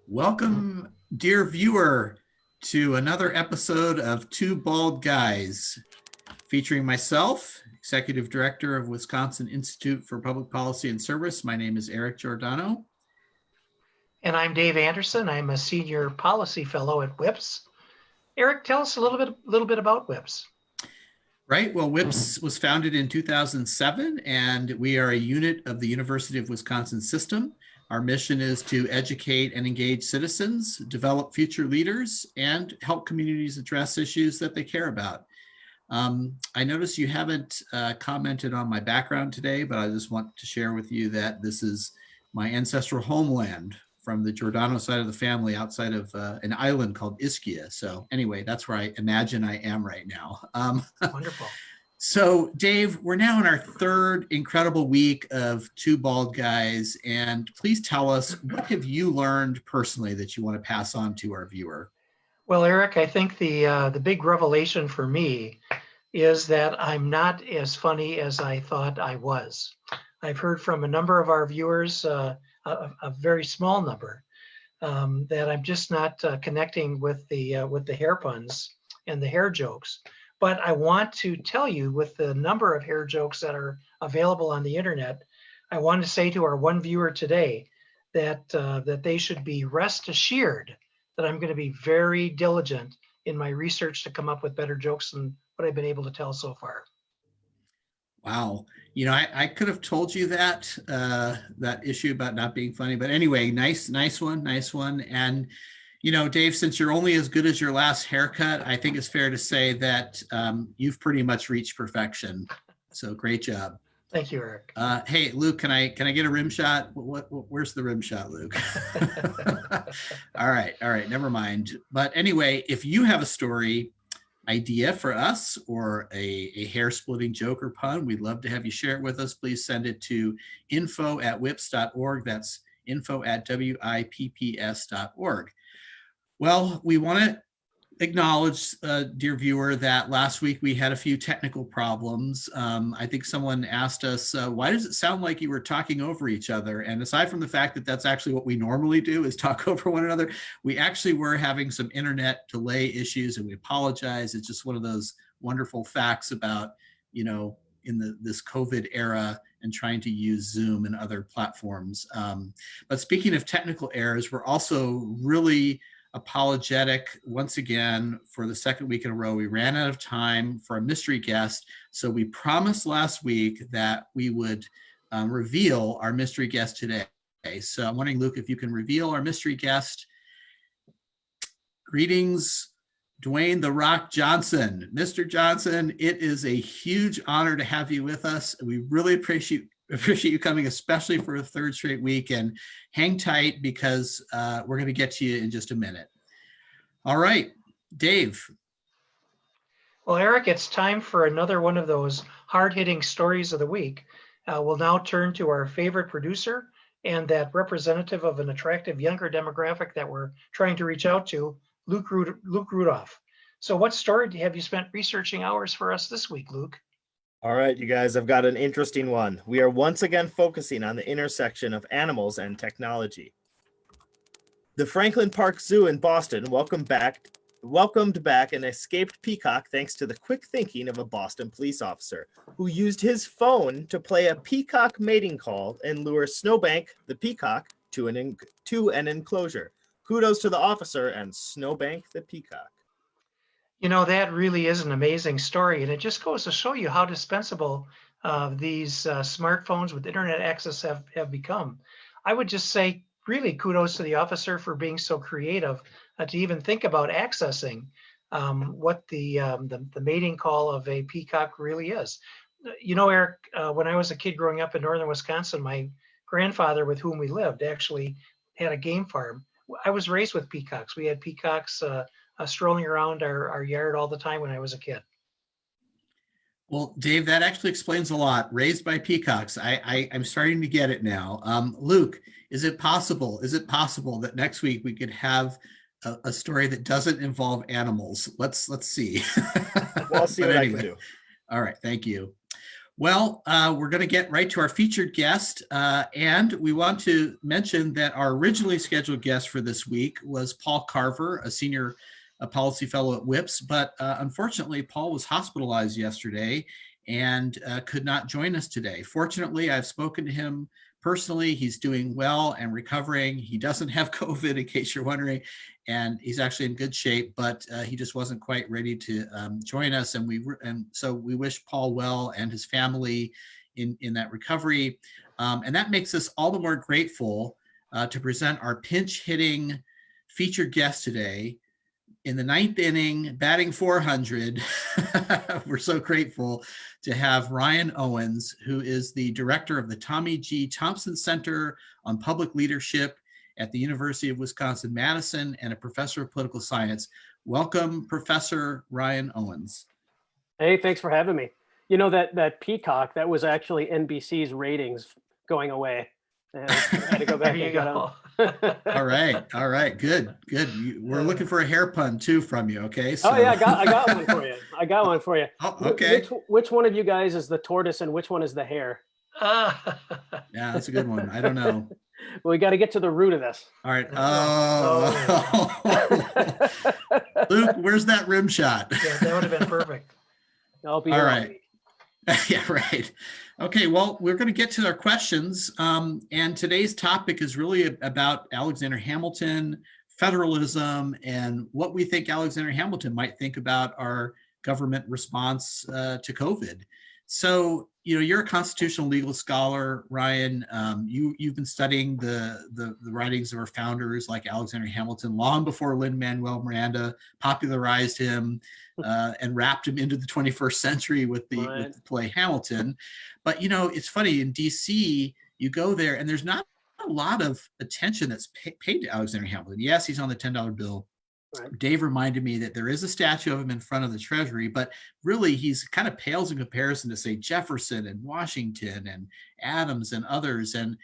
Welcome, dear viewer, to another episode of Two Bald Guys, featuring myself, Executive Director of Wisconsin Institute for Public Policy and Service. My name is Eric Giordano. And I'm Dave Anderson. I'm a Senior Policy Fellow at WIPS. Eric, tell us a little bit about WIPS. Right. Well, WIPS was founded in 2007, and we are a unit of the University of Wisconsin system. Our mission is to educate and engage citizens, develop future leaders, and help communities address issues that they care about. I notice you haven't commented on my background today, but I just want to share with you that this is my ancestral homeland from the Giordano side of the family outside of an island called Ischia. So anyway, that's where I imagine I am right now. Wonderful. So Dave, we're now in our third incredible week of Two Bald Guys, and please tell us, what have you learned personally that you want to pass on to our viewer? Well, Eric, I think the big revelation for me is that I'm not as funny as I thought I was. I've heard from a number of our viewers, a very small number, that I'm just not connecting with the hair puns and the hair jokes. But I want to tell you, with the number of hair jokes that are available on the internet, I want to say to our one viewer today that they should be rest assured that I'm going to be very diligent in my research to come up with better jokes than what I've been able to tell so far. Wow. You know, I could have told you that that issue about not being funny, but anyway, nice one. And, you know, Dave, since you're only as good as your last haircut, I think it's fair to say that you've pretty much reached perfection. So great job. Thank you, Eric. Hey, Luke, can I get a rim shot? Where's the rim shot, Luke? All right, never mind. But anyway, if you have a story idea for us or a hair splitting joke or pun, we'd love to have you share it with us. Please send it to info@wips.org. That's info@wipps.org. Well, we want to acknowledge, dear viewer, that last week we had a few technical problems. I think someone asked us, why does it sound like you were talking over each other? And aside from the fact that that's actually what we normally do, is talk over one another, we actually were having some internet delay issues, and we apologize. It's just one of those wonderful facts about, you know, in this COVID era and trying to use Zoom and other platforms. But speaking of technical errors, we're also really apologetic once again for the second week in a row. We ran out of time for a mystery guest, so we promised last week that we would reveal our mystery guest today. So I'm wondering, Luke, if you can reveal our mystery guest. Greetings, Dwayne "The Rock" Johnson. Mr. Johnson, it is a huge honor to have you with us. We really appreciate you coming, especially for a third straight week, and hang tight because we're going to get to you in just a minute. All right, Dave. Well, Eric, it's time for another one of those hard-hitting stories of the week. We'll now turn to our favorite producer and that representative of an attractive younger demographic that we're trying to reach out to, Luke Rudolph. So what story have you spent researching hours for us this week, Luke? All right, you guys, I've got an interesting one. We are once again focusing on the intersection of animals and technology. The Franklin Park Zoo in Boston welcomed back an escaped peacock thanks to the quick thinking of a Boston police officer who used his phone to play a peacock mating call and lure Snowbank the peacock to an enclosure. Kudos to the officer and Snowbank the peacock. You know, that really is an amazing story, and it just goes to show you how dispensable these smartphones with internet access have become. I would just say really kudos to the officer for being so creative to even think about accessing what the mating call of a peacock really is. You know, Eric, when I was a kid growing up in northern Wisconsin, my grandfather with whom we lived actually had a game farm. I was raised with peacocks. We had peacocks strolling around our yard all the time when I was a kid. Well, Dave, that actually explains a lot. Raised by peacocks. I'm starting to get it now. Luke, is it possible that next week we could have a story that doesn't involve animals? Let's see. Well, I'll see what I can do. All right, thank you. Well, we're going to get right to our featured guest, and we want to mention that our originally scheduled guest for this week was Paul Carver, a senior policy fellow at WIPS, but unfortunately, Paul was hospitalized yesterday and could not join us today. Fortunately, I've spoken to him personally. He's doing well and recovering. He doesn't have COVID, in case you're wondering, and he's actually in good shape, but he just wasn't quite ready to join us. And so we wish Paul well and his family in that recovery. And that makes us all the more grateful to present our pinch hitting featured guest today. In the ninth inning, batting 400, we're so grateful to have Ryan Owens, who is the director of the Tommy G. Thompson Center on Public Leadership at the University of Wisconsin-Madison and a professor of political science. Welcome, Professor Ryan Owens. Hey, thanks for having me. You know, that peacock, that was actually NBC's ratings going away. And I had to go back and get them. All right, good. We're looking for a hair pun too from you, okay? So. Oh yeah, I got one for you. Oh, okay. Which one of you guys is the tortoise and which one is the hare? Yeah, that's a good one. I don't know. Well, we got to get to the root of this. All right. Luke, where's that rim shot? Yeah, that would have been perfect. I'll be all right. Yeah, right. Okay, well, we're going to get to our questions. And today's topic is really about Alexander Hamilton, federalism, and what we think Alexander Hamilton might think about our government response to COVID. So, you know, you're a constitutional legal scholar, Ryan. You've been studying the writings of our founders like Alexander Hamilton long before Lin-Manuel Miranda popularized him and wrapped him into the 21st century with the play Hamilton. But, you know, it's funny, in DC, you go there and there's not a lot of attention that's paid to Alexander Hamilton. Yes, he's on the $10 bill. Right. Dave reminded me that there is a statue of him in front of the Treasury, but really he's kind of pales in comparison to, say, Jefferson and Washington and Adams and others. And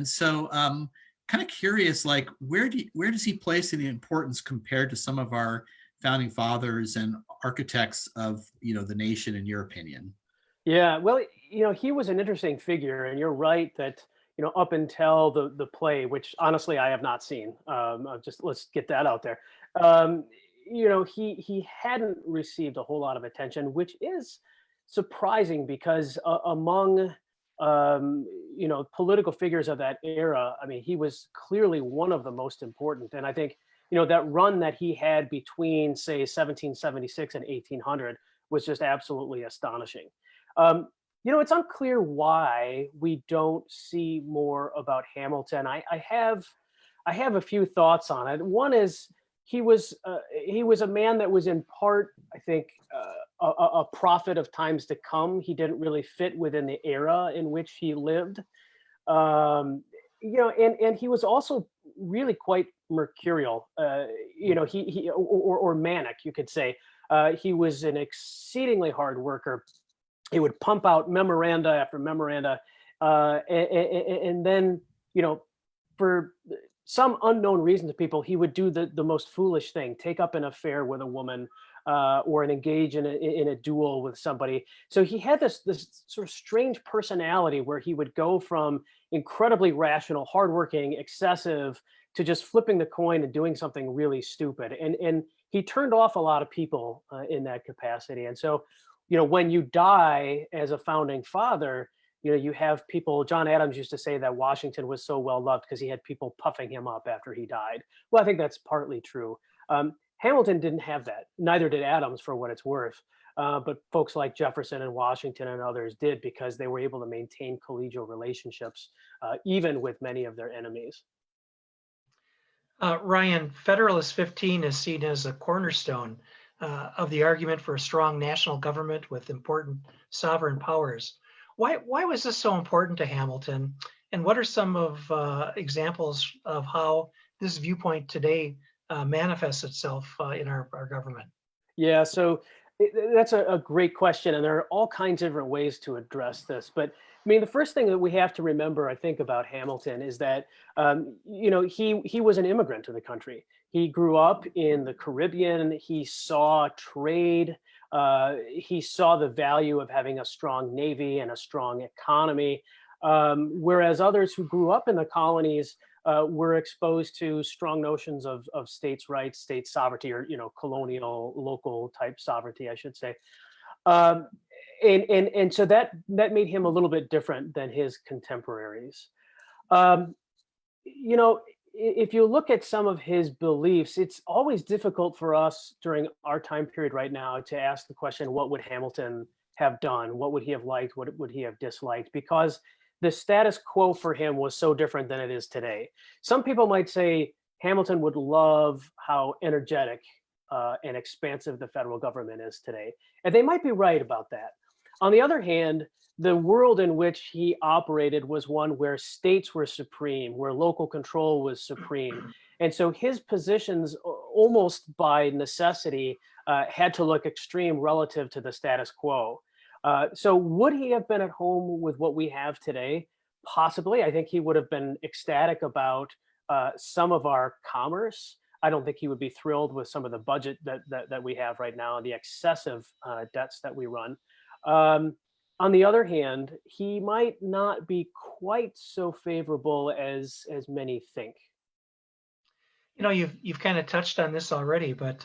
so kind of curious, like, where does he place in the importance compared to some of our founding fathers and architects of, you know, the nation, in your opinion? Yeah, well, you know, he was an interesting figure, and you're right that, you know, up until the play, which honestly I have not seen, let's get that out there. You know, he hadn't received a whole lot of attention, which is surprising because among you know, political figures of that era, I mean, he was clearly one of the most important. And I think, you know, that run that he had between, say, 1776 and 1800 was just absolutely astonishing. You know, it's unclear why we don't see more about Hamilton. I have a few thoughts on it. One is he was a man that was in part, I think, a prophet of times to come. He didn't really fit within the era in which he lived. You know, and he was also really quite mercurial. You know, or manic, you could say. He was an exceedingly hard worker. He would pump out memoranda after memoranda, and then, you know, for some unknown reason to people, he would do the most foolish thing: take up an affair with a woman, or engage in a duel with somebody. So he had this sort of strange personality where he would go from incredibly rational, hardworking, excessive, to just flipping the coin and doing something really stupid. And he turned off a lot of people in that capacity. And so, you know, when you die as a founding father, you know, you have people. John Adams used to say that Washington was so well loved because he had people puffing him up after he died. Well, I think that's partly true. Hamilton didn't have that. Neither did Adams, for what it's worth. But folks like Jefferson and Washington and others did, because they were able to maintain collegial relationships, even with many of their enemies. Ryan, Federalist 15 is seen as a cornerstone of the argument for a strong national government with important sovereign powers. Why was this so important to Hamilton? And what are some of examples of how this viewpoint today manifests itself in our government? Yeah, so that's a great question. And there are all kinds of different ways to address this. But I mean, the first thing that we have to remember, I think, about Hamilton is that, you know, he was an immigrant to the country. He grew up in the Caribbean. He saw trade He saw the value of having a strong navy and a strong economy, whereas others who grew up in the colonies were exposed to strong notions of states' rights, state sovereignty, or colonial, local type sovereignty, I should say. Um, and so that made him a little bit different than his contemporaries. Um, you know, if you look at some of his beliefs, it's always difficult for us during our time period right now to ask the question, what would Hamilton have done? What would he have liked? What would he have disliked? Because the status quo for him was so different than it is today. Some people might say Hamilton would love how energetic and expansive the federal government is today. And they might be right about that. On the other hand, the world in which he operated was one where states were supreme, where local control was supreme. And so his positions, almost by necessity, had to look extreme relative to the status quo. So would he have been at home with what we have today? Possibly. I think he would have been ecstatic about some of our commerce. I don't think he would be thrilled with some of the budget that we have right now and the excessive debts that we run. On the other hand, he might not be quite so favorable as many think. You've kind of touched on this already, but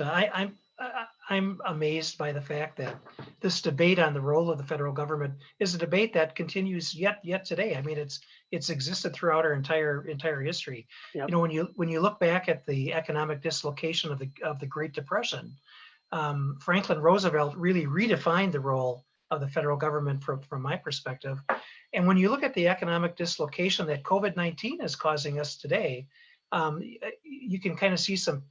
I'm amazed by the fact that this debate on the role of the federal government is a debate that continues yet today. I mean, it's existed throughout our entire history. Yep. When you look back at the economic dislocation of the Great Depression, Franklin Roosevelt really redefined the role of the federal government from my perspective. And when you look at the economic dislocation that COVID-19 is causing us today, you can kind of see some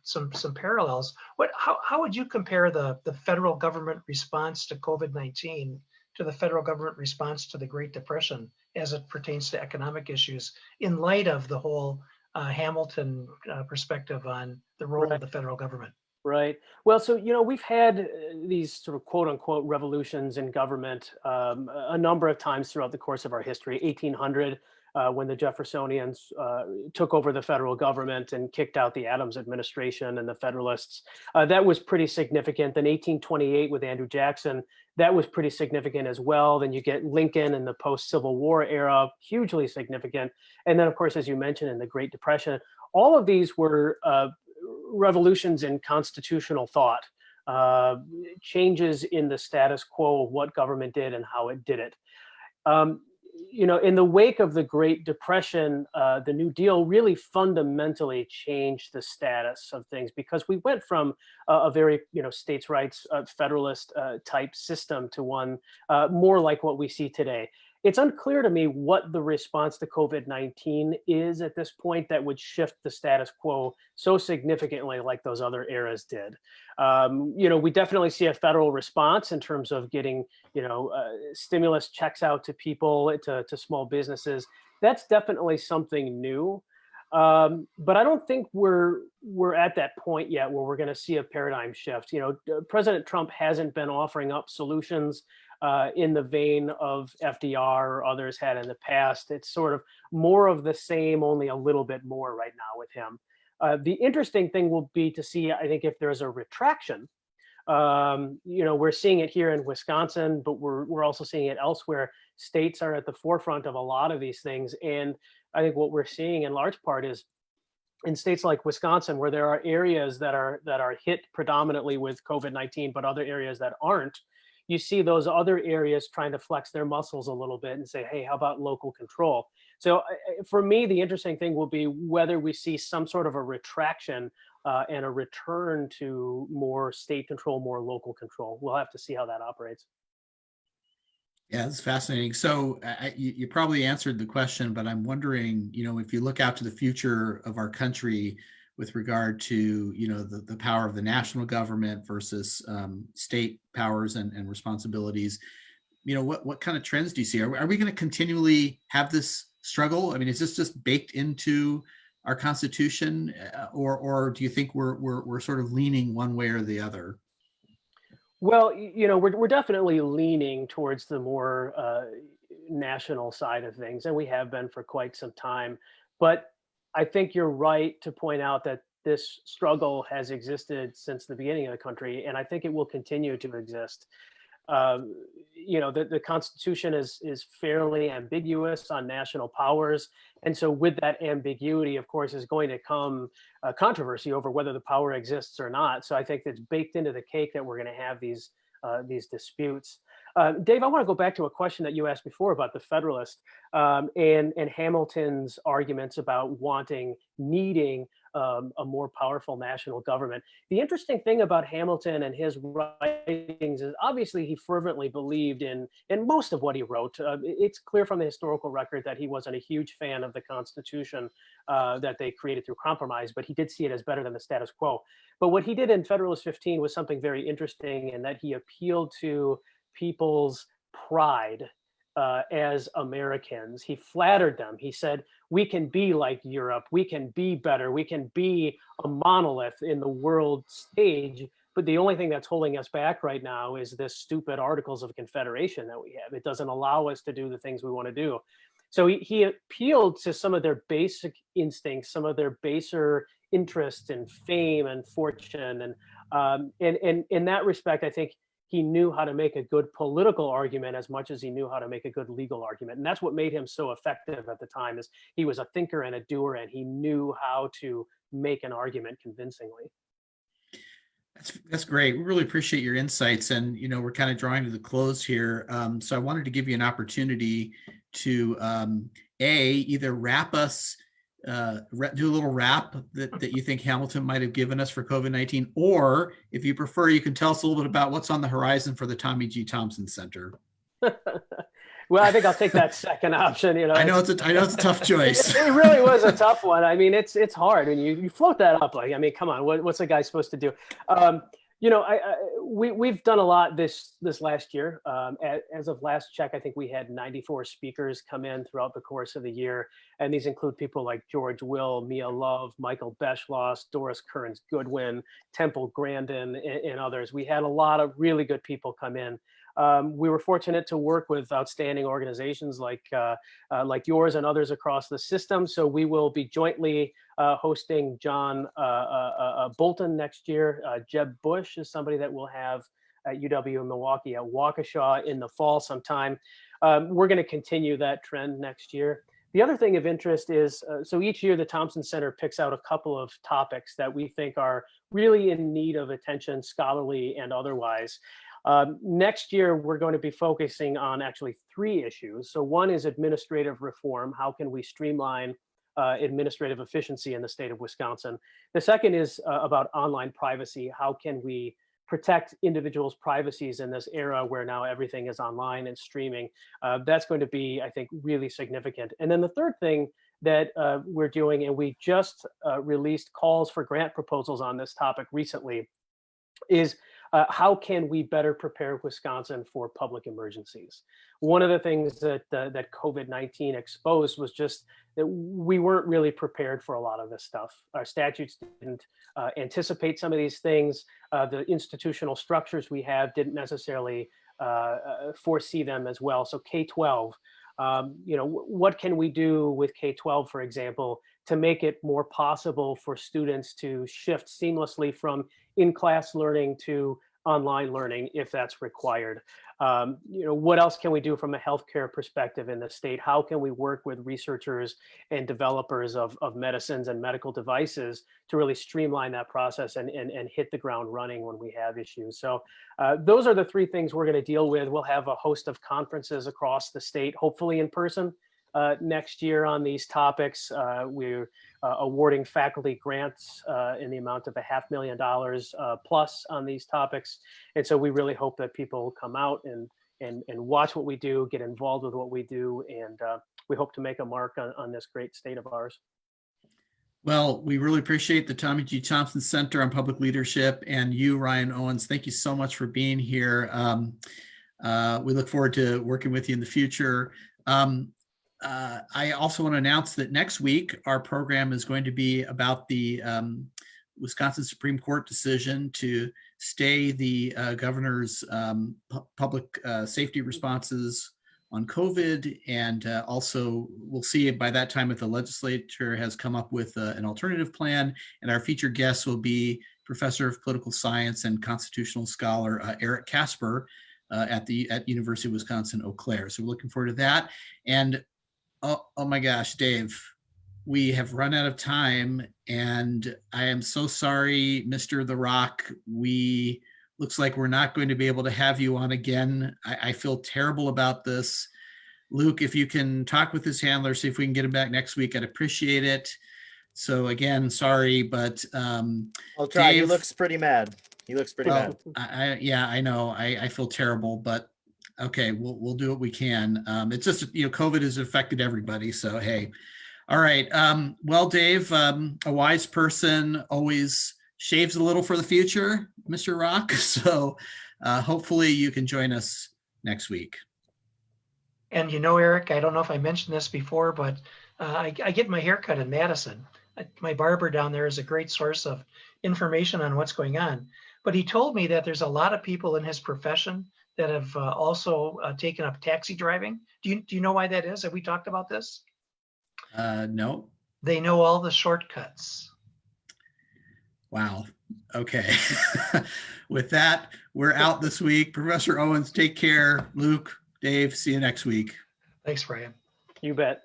parallels. How would you compare the federal government response to COVID-19 to the federal government response to the Great Depression as it pertains to economic issues in light of the whole Hamilton perspective on the role of the federal government? Right. Well, so, we've had these sort of quote unquote revolutions in government a number of times throughout the course of our history. 1800, when the Jeffersonians took over the federal government and kicked out the Adams administration and the Federalists. That was pretty significant. Then 1828 with Andrew Jackson, that was pretty significant as well. Then you get Lincoln in the post-Civil War era, hugely significant. And then, of course, as you mentioned, in the Great Depression, all of these were revolutions in constitutional thought, changes in the status quo of what government did and how it did it. In the wake of the Great Depression, the New Deal really fundamentally changed the status of things, because we went from a very, states' rights, Federalist type system to one more like what we see today. It's unclear to me what the response to COVID-19 is at this point that would shift the status quo so significantly like those other eras did. We definitely see a federal response in terms of getting, stimulus checks out to people, to small businesses. That's definitely something new. But I don't think we're at that point yet where we're going to see a paradigm shift. President Trump hasn't been offering up solutions in the vein of FDR or others had in the past. It's sort of more of the same, only a little bit more right now with him. The interesting thing will be to see, I think, if there's a retraction. We're seeing it here in Wisconsin, but we're also seeing it elsewhere. States are at the forefront of a lot of these things. And I think what we're seeing in large part is in states like Wisconsin, where there are areas that are hit predominantly with COVID-19, but other areas that aren't. You see those other areas trying to flex their muscles a little bit and say, hey, how about local control? So for me, the interesting thing will be whether we see some sort of a retraction and a return to more state control, more local control. We'll have to see how that operates. Yeah, it's fascinating. So you probably answered the question, but I'm wondering, if you look out to the future of our country with regard to, the power of the national government versus state powers and responsibilities, what kind of trends do you see? Are we going to continually have this struggle? I mean, is this just baked into our Constitution, or do you think we're sort of leaning one way or the other? Well, we're definitely leaning towards the more national side of things, and we have been for quite some time. But I think you're right to point out that this struggle has existed since the beginning of the country, and I think it will continue to exist. Um, the Constitution is fairly ambiguous on national powers, and so with that ambiguity, of course, is going to come controversy over whether the power exists or not. So I think it's baked into the cake that we're going to have these disputes. Dave, I want to go back to a question that you asked before about the Federalist and Hamilton's arguments about needing a more powerful national government. The interesting thing about Hamilton and his writings is obviously he fervently believed in most of what he wrote. It's clear from the historical record that he wasn't a huge fan of the Constitution that they created through compromise, but he did see it as better than the status quo. But what he did in Federalist 15 was something very interesting in that he appealed to people's pride as Americans. He flattered them. He said, we can be like Europe. We can be better. We can be a monolith in the world stage. But the only thing that's holding us back right now is this stupid Articles of Confederation that we have. It doesn't allow us to do the things we want to do. So he appealed to some of their basic instincts, some of their baser interests in fame and fortune. And in that respect, I think he knew how to make a good political argument as much as he knew how to make a good legal argument. And that's what made him so effective at the time, is he was a thinker and a doer, and he knew how to make an argument convincingly. That's great. We really appreciate your insights. And, we're kind of drawing to the close here. So I wanted to give you an opportunity to, either wrap us, do a little wrap that you think Hamilton might have given us for COVID-19, or if you prefer, you can tell us a little bit about what's on the horizon for the Tommy G. Thompson Center. Well, I think I'll take that second option. I know it's a tough choice. It really was a tough one. I mean, it's hard when you float that up. Like, I mean, come on, what's a guy supposed to do? We've done a lot this last year. As of last check, I think we had 94 speakers come in throughout the course of the year, and these include people like George Will, Mia Love, Michael Beschloss, Doris Kearns Goodwin, Temple Grandin, and others. We had a lot of really good people come in. We were fortunate to work with outstanding organizations like yours and others across the system. So we will be jointly hosting John Bolton next year. Jeb Bush is somebody that we'll have at UW in Milwaukee at Waukesha in the fall sometime. We're going to continue that trend next year. The other thing of interest is, so each year the Thompson Center picks out a couple of topics that we think are really in need of attention, scholarly and otherwise. Next year, we're going to be focusing on actually 3 issues. So one is administrative reform. How can we streamline administrative efficiency in the state of Wisconsin? The second is about online privacy. How can we protect individuals' privacies in this era where now everything is online and streaming? That's going to be, I think, really significant. And then the third thing that we're doing, and we just released calls for grant proposals on this topic recently, is how can we better prepare Wisconsin for public emergencies? One of the things that COVID-19 exposed was just that we weren't really prepared for a lot of this stuff. Our statutes didn't anticipate some of these things. The institutional structures we have didn't necessarily foresee them as well. So K-12, what can we do with K-12, for example, to make it more possible for students to shift seamlessly from in-class learning to online learning if that's required? What else can we do from a healthcare perspective in the state? How can we work with researchers and developers of medicines and medical devices to really streamline that process and hit the ground running when we have issues? So those are the 3 things we're going to deal with. We'll have a host of conferences across the state, hopefully in person, next year on these topics. We're awarding faculty grants in the amount of $500,000 plus on these topics. And so we really hope that people come out and watch what we do, get involved with what we do, and we hope to make a mark on this great state of ours. Well, we really appreciate the Tommy G. Thompson Center on Public Leadership, and you, Ryan Owens. Thank you so much for being here. We look forward to working with you in the future. I also want to announce that next week, our program is going to be about the Wisconsin Supreme Court decision to stay the governor's public safety responses on COVID. And also, we'll see by that time if the legislature has come up with an alternative plan. And our featured guest will be Professor of Political Science and Constitutional Scholar Eric Casper at University of Wisconsin Eau Claire. So we're looking forward to that. And oh my gosh, Dave, we have run out of time, and I am so sorry, Mr. The Rock. Looks like we're not going to be able to have you on again. I feel terrible about this. Luke, if you can talk with his handler, see if we can get him back next week, I'd appreciate it. So again, sorry, but I'll try. He looks pretty mad. He looks pretty mad. Yeah, I know. I feel terrible, but okay, we'll do what we can. It's just, COVID has affected everybody. So, hey, all right. Well, Dave, a wise person always shaves a little for the future, Mr. Rock. So hopefully you can join us next week. And Eric, I don't know if I mentioned this before, but I get my hair cut in Madison. My barber down there is a great source of information on what's going on. But he told me that there's a lot of people in his profession that have also taken up taxi driving. Do you know why that is? Have we talked about this? No. They know all the shortcuts. Wow. Okay. With that, we're out this week. Professor Owens, take care. Luke, Dave, see you next week. Thanks, Brian. You bet.